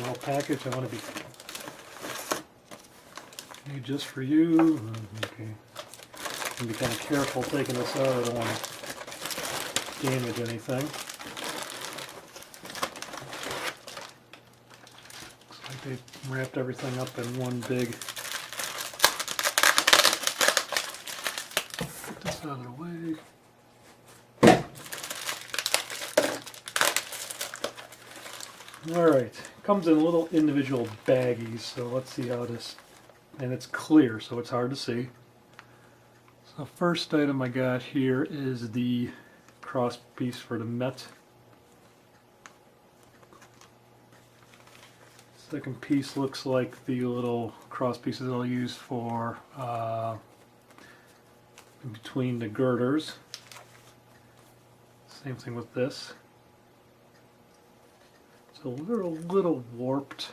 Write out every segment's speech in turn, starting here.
whole package. I want to be made just for you. Okay. I'm be kind of careful taking this out. I don't want to damage anything. Looks like they wrapped everything up in one big. Get this out of the way. Alright, comes in little individual baggies, so let's see how this, and it's clear so it's hard to see. So first item I got here is the cross piece for the Met. Second piece looks like the little cross pieces I'll use for in between the girders. Same thing with this. It's a little warped,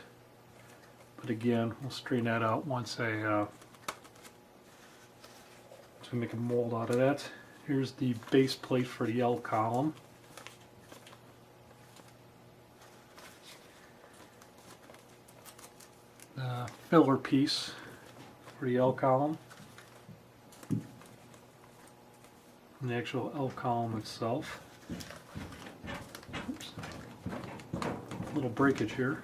but again, we'll straighten that out once we make a mold out of that. Here's the base plate for the L column. Filler piece for the L column. And the actual L column itself. Oops. Little breakage here.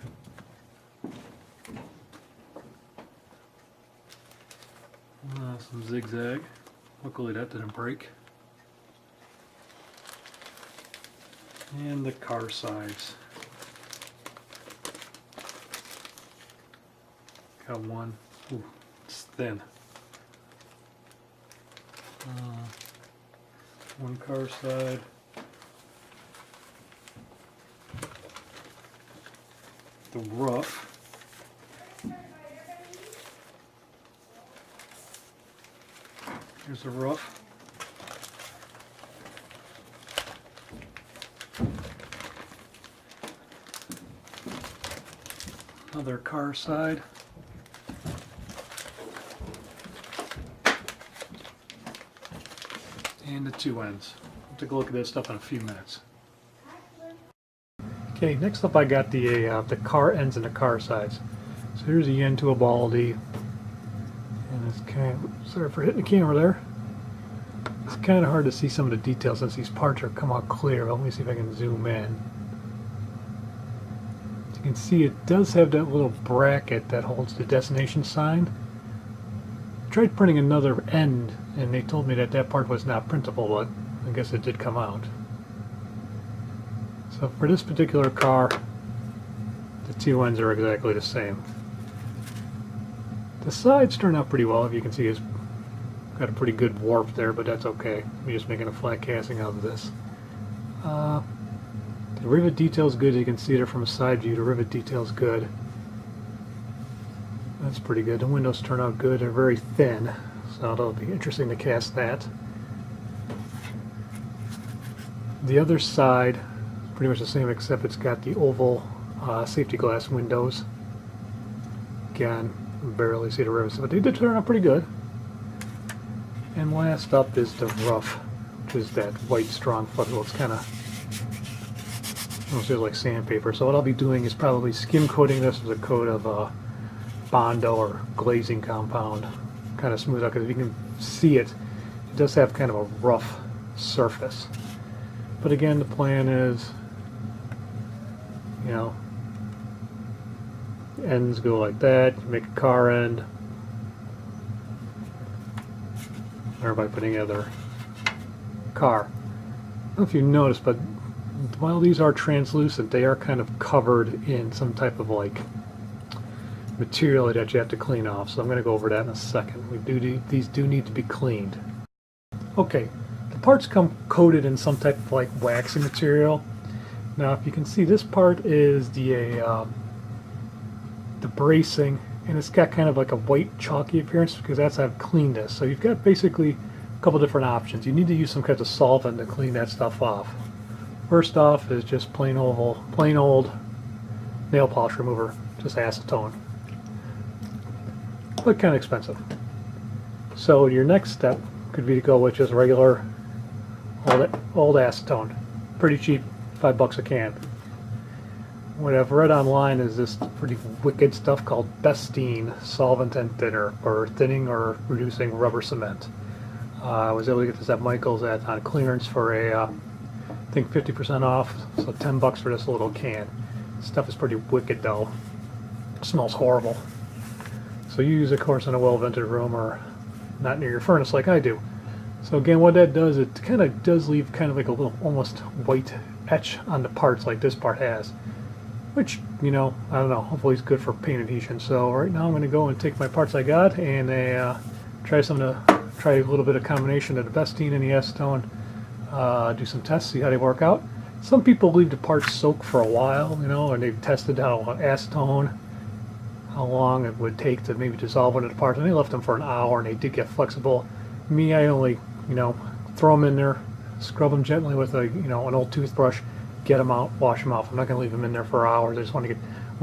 Some zigzag. Luckily that didn't break. And the car sides. Got one. Ooh, it's thin. One car side. The rough. Here's the rough. Another car side. And the two ends. We'll take a look at this stuff in a few minutes. Okay, next up I got the car ends and the car sides. So here's the end to a baldy. And it's kind of, sorry for hitting the camera there. It's kind of hard to see some of the details since these parts are come out clear. Let me see if I can zoom in. As you can see, it does have that little bracket that holds the destination sign. I tried printing another end and they told me that that part was not printable, but I guess it did come out. So for this particular car, the two ends are exactly the same. The sides turn out pretty well. If you can see, it's got a pretty good warp there, but that's okay. I'm just making a flat casting out of this. The rivet detail is good. You can see there from a side view. The rivet detail is good. That's pretty good. The windows turn out good. They're very thin, so it'll be interesting to cast that. The other side, pretty much the same, except it's got the oval safety glass windows. Again, barely see the rivets, but they did turn out pretty good. And last up is the rough, which is that white strong fuzz. Well, it's kind of almost feels like sandpaper. So what I'll be doing is probably skim coating this with a coat of Bondo or glazing compound, kind of smooth out, because if you can see it, it does have kind of a rough surface. But again, the plan is, you know, ends go like that. You make a car end, or by putting together car. I don't know if you noticed, but while these are translucent, they are kind of covered in some type of like material that you have to clean off. So I'm going to go over that in a second. These do need to be cleaned. Okay, the parts come coated in some type of like waxing material. Now, if you can see, this part is the bracing, and it's got kind of like a white chalky appearance because that's how I've cleaned this. So you've got basically a couple different options. You need to use some kind of solvent to clean that stuff off. First off is just plain old nail polish remover, just acetone, but kind of expensive. So your next step could be to go with just regular old acetone, pretty cheap, $5 a can. what I've read online is this pretty wicked stuff called Bestine solvent and thinner for thinning or reducing rubber cement. I was able to get this at Michael's on clearance for I think 50% off, so $10 for this little can. Stuff is pretty wicked though. It smells horrible. So you use it, of course, in a well-vented room or not near your furnace like I do. So again, what that does, it kind of does leave kind of like a little almost white etch on the parts like this part has. Which, you know, I don't know, hopefully it's good for paint adhesion. So right now I'm going to go and take my parts I got and try a little bit of combination of the Bestine and the acetone, do some tests, see how they work out. Some people leave the parts soak for a while, you know, and they've tested how acetone, how long it would take to maybe dissolve one of the parts, and they left them for an hour and they did get flexible. Me, I only, you know, throw them in there, scrub them gently with a, you know, an old toothbrush, get them out, wash them off. I'm not going to leave them in there for hours. I just want to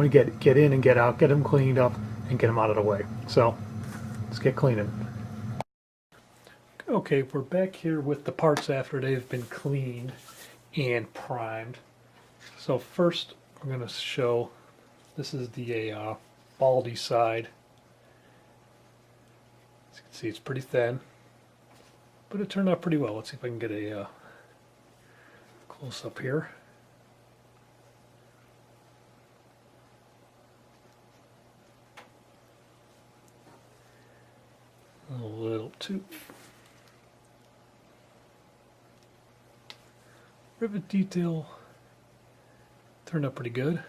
get in and get out, get them cleaned up, and get them out of the way. So let's get cleaning. Okay, we're back here with the parts after they've been cleaned and primed. So first, we're going to show this is the baldy side. As you can see, it's pretty thin, but it turned out pretty well. Let's see if I can get a close up here. A little too. Rivet detail turned out pretty good.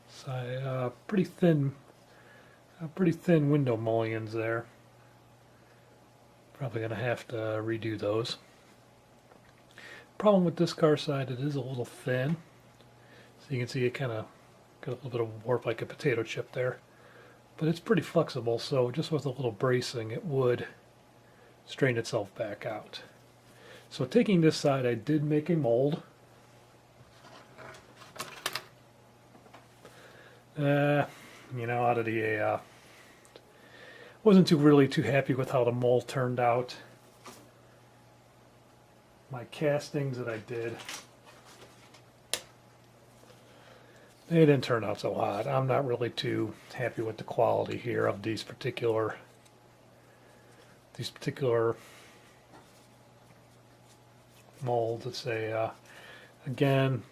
So pretty thin window mullions there. Probably gonna have to redo those. Problem with this car side, it is a little thin. So you can see it kind of got a little bit of warp like a potato chip there. But it's pretty flexible, so just with a little bracing it would straighten itself back out. So taking this side, I did make a mold. You know, out of the wasn't really too happy with how the mold turned out. My castings that I did, they didn't turn out so hot. I'm not really too happy with the quality here of these particular molds. Let's say again,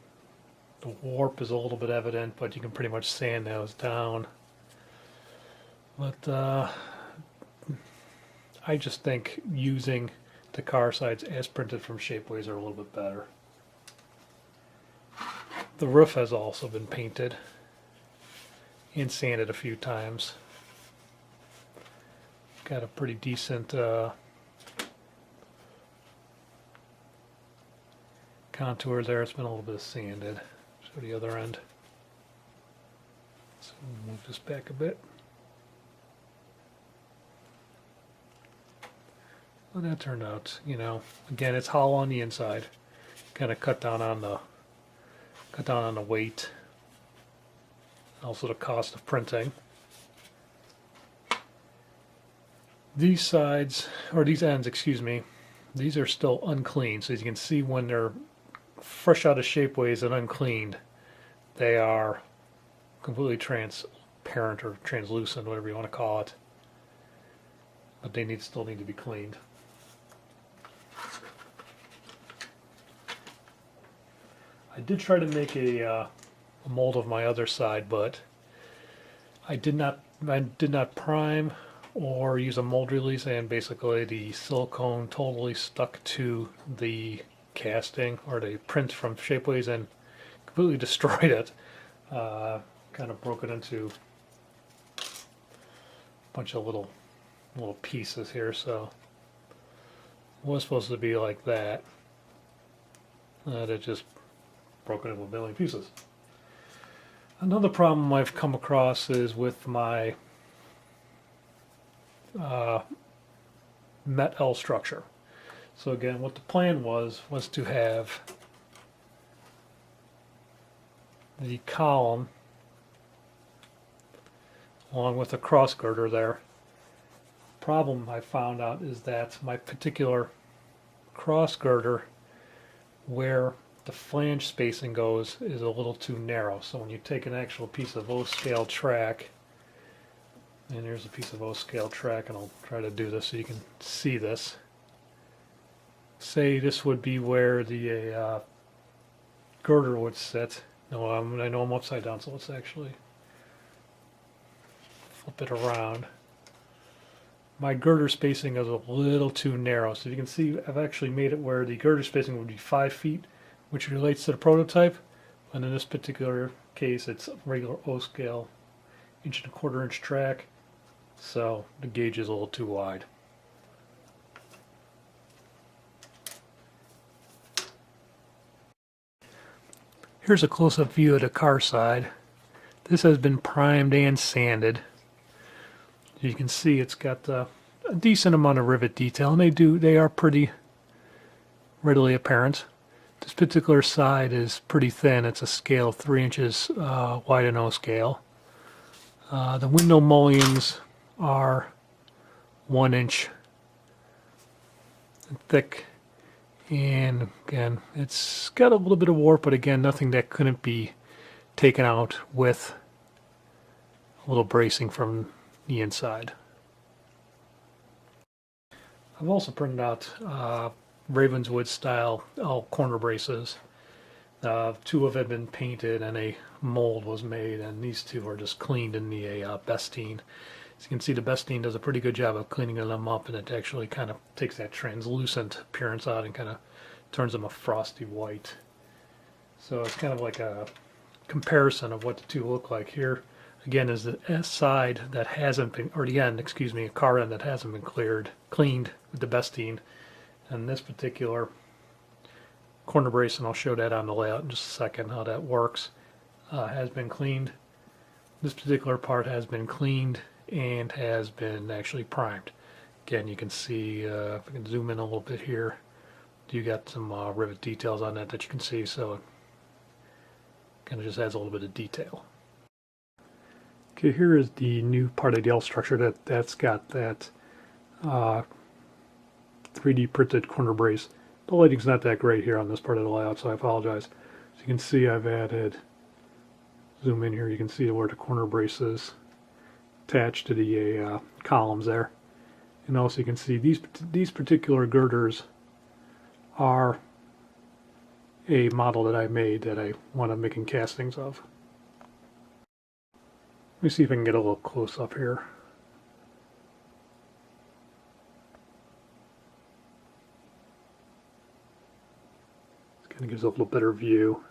the warp is a little bit evident, but you can pretty much sand those down. But I just think using the car sides as printed from Shapeways are a little bit better. The roof has also been painted and sanded a few times. Got a pretty decent contour there. It's been a little bit sanded. Show the other end. So move this back a bit. Well, that turned out, you know, again, it's hollow on the inside. Kind of cut down on the weight, also the cost of printing. These sides, or these ends, excuse me, these are still unclean. So as you can see, when they're fresh out of Shapeways and uncleaned, they are completely transparent or translucent, whatever you want to call it. But they still need to be cleaned. I did try to make a mold of my other side, but I did not prime or use a mold release, and basically the silicone totally stuck to the casting or the print from Shapeways and completely destroyed it. Kind of broke it into a bunch of little pieces here, so it was supposed to be like that. It just broke it into a million pieces. Another problem I've come across is with my Met L structure. So again, what the plan was to have the column along with a cross girder there. Problem I found out is that my particular cross girder where the flange spacing goes is a little too narrow. So when you take an actual piece of O-scale track, and here's a piece of O-scale track, and I'll try to do this so you can see this. Say this would be where the girder would sit. No, I know I'm upside down, so let's actually flip it around. My girder spacing is a little too narrow. So you can see I've actually made it where the girder spacing would be 5 feet, which relates to the prototype. And in this particular case, it's regular O-scale 1¼ inch track. So the gauge is a little too wide. Here's a close-up view of the car side. This has been primed and sanded. You can see it's got a decent amount of rivet detail, and they are pretty readily apparent. This particular side is pretty thin. It's a scale 3 inches wide and O scale. The window mullions are 1 inch thick, and again, it's got a little bit of warp, but again, nothing that couldn't be taken out with a little bracing from the inside. I've also printed out Ravenswood style corner braces. 2 have been painted and a mold was made, and these 2 are just cleaned in the Bestine. As you can see, the Bestine does a pretty good job of cleaning them up, and it actually kind of takes that translucent appearance out and kind of turns them a frosty white. So it's kind of like a comparison of what the 2 look like. Here again is the S side that hasn't been, or the end, excuse me, a car end that hasn't been cleaned with the Bestine, and this particular corner brace, and I'll show that on the layout in just a second how that works, has been cleaned. This particular part has been cleaned and has been actually primed. Again, you can see, if I can zoom in a little bit here, you got some rivet details on that you can see, so it kind of just adds a little bit of detail. Okay, here is the new part of the L structure that's got that 3D printed corner brace. The lighting's not that great here on this part of the layout, so I apologize. As you can see, I've added, zoom in here, you can see where the corner brace is attached to the columns there. And also you can see these particular girders are a model that I made that I want to making castings of. Let me see if I can get a little close up here. Kind of gives a little better view.